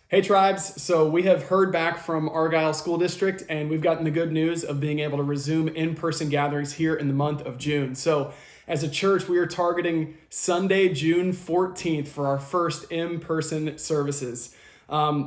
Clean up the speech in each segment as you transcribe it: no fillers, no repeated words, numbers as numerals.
Hey Tribes, so we have heard back from Argyle School District and we've gotten the good news of being able to resume in-person gatherings here in the month of June. So as a church, we are targeting Sunday, June 14th for our first in-person services.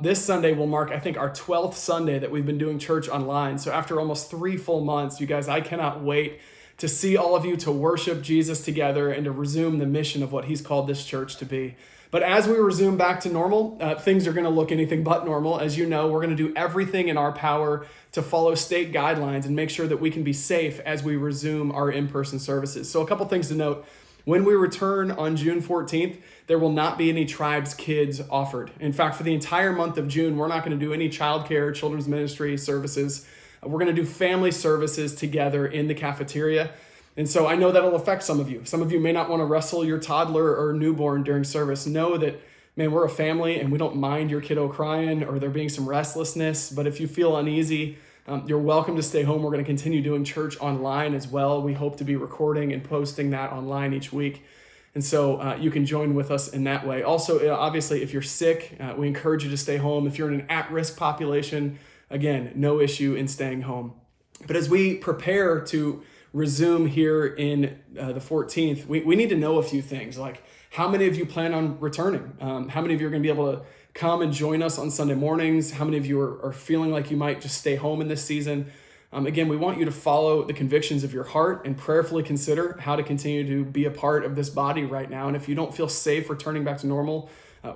This Sunday will mark, I think, our 12th Sunday that we've been doing church online. So after almost 3 full months, you guys, I cannot wait to see all of you, to worship Jesus together and to resume the mission of what he's called this church to be. But as we resume back to normal, things are going to look anything but normal. As you know, we're going to do everything in our power to follow state guidelines and make sure that we can be safe as we resume our in-person services. So a couple things to note. When we return on June 14th, there will not be any Tribes kids offered. In fact, for the entire month of June, we're not going to do any childcare, children's ministry services. We're going to do family services together in the cafeteria. And so I know that'll affect some of you. Some of you may not want to wrestle your toddler or newborn during service. Know that, man, we're a family and we don't mind your kiddo crying or there being some restlessness. But if you feel uneasy, you're welcome to stay home. We're going to continue doing church online as well. We hope to be recording and posting that online each week. And so you can join with us in that way. Also, obviously, if you're sick, we encourage you to stay home. If you're in an at-risk population, again, no issue in staying home. But as we prepare to resume here in the 14th, we need to know a few things, like how many of you plan on returning? How many of you are going to be able to come and join us on Sunday mornings? How many of you are feeling like you might just stay home in this season? Again, we want you to follow the convictions of your heart and prayerfully consider how to continue to be a part of this body right now. And if you don't feel safe returning back to normal,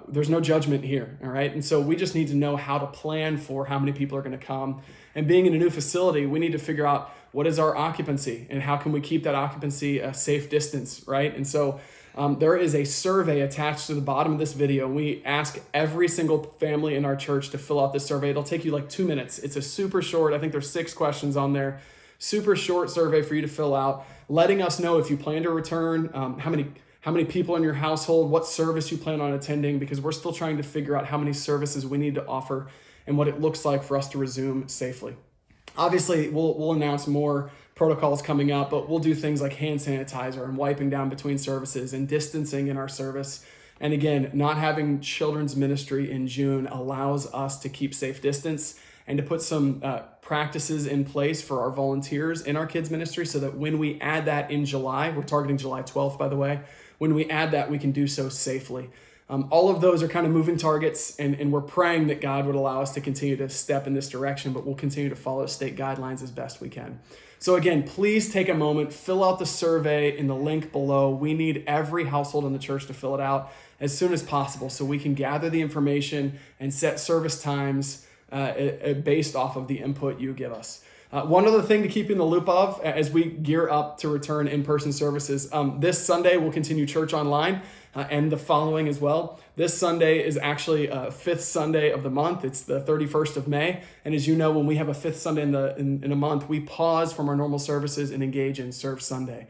there's no judgment here, all right? And so we just need to know how to plan for how many people are going to come. And being in a new facility, we need to figure out what is our occupancy and how can we keep that occupancy a safe distance, right? And so there is a survey attached to the bottom of this video. We ask every single family in our church to fill out this survey. It'll take you like 2 minutes. It's a super short, I think there's 6 questions on there. Super short survey for you to fill out, letting us know if you plan to return, how many people in your household, what service you plan on attending, because we're still trying to figure out how many services we need to offer and what it looks like for us to resume safely. Obviously, we'll announce more protocols coming up, but we'll do things like hand sanitizer and wiping down between services and distancing in our service. And again, not having children's ministry in June allows us to keep safe distance and to put some practices in place for our volunteers in our kids ministry so that when we add that in July, we're targeting July 12th, by the way, when we add that, we can do so safely. All of those are kind of moving targets, and we're praying that God would allow us to continue to step in this direction, but we'll continue to follow state guidelines as best we can. So again, please take a moment, fill out the survey in the link below. We need every household in the church to fill it out as soon as possible so we can gather the information and set service times based off of the input you give us. One other thing to keep in the loop of as we gear up to return in-person services, this Sunday we'll continue church online and the following as well. This Sunday is actually 5th Sunday of the month. It's the 31st of May. And as you know, when we have a 5th Sunday in a month, we pause from our normal services and engage in Serve Sunday.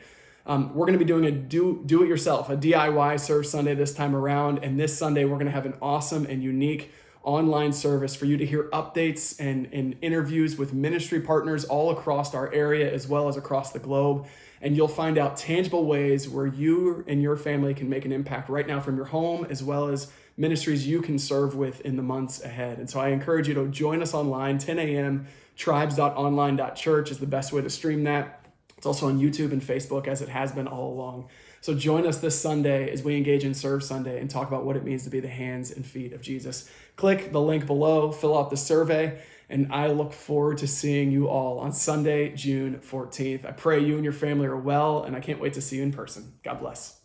We're going to be doing a do-it-yourself, a DIY Serve Sunday this time around. And this Sunday, we're going to have an awesome and unique online service for you to hear updates and interviews with ministry partners all across our area as well as across the globe. And you'll find out tangible ways where you and your family can make an impact right now from your home, as well as ministries you can serve with in the months ahead. And so I encourage you to join us online, 10 a.m. Tribes.online.church is the best way to stream that. It's also on YouTube and Facebook, as it has been all along. So join us this Sunday as we engage in Serve Sunday and talk about what it means to be the hands and feet of Jesus. Click the link below, fill out the survey, and I look forward to seeing you all on Sunday, June 14th. I pray you and your family are well, and I can't wait to see you in person. God bless.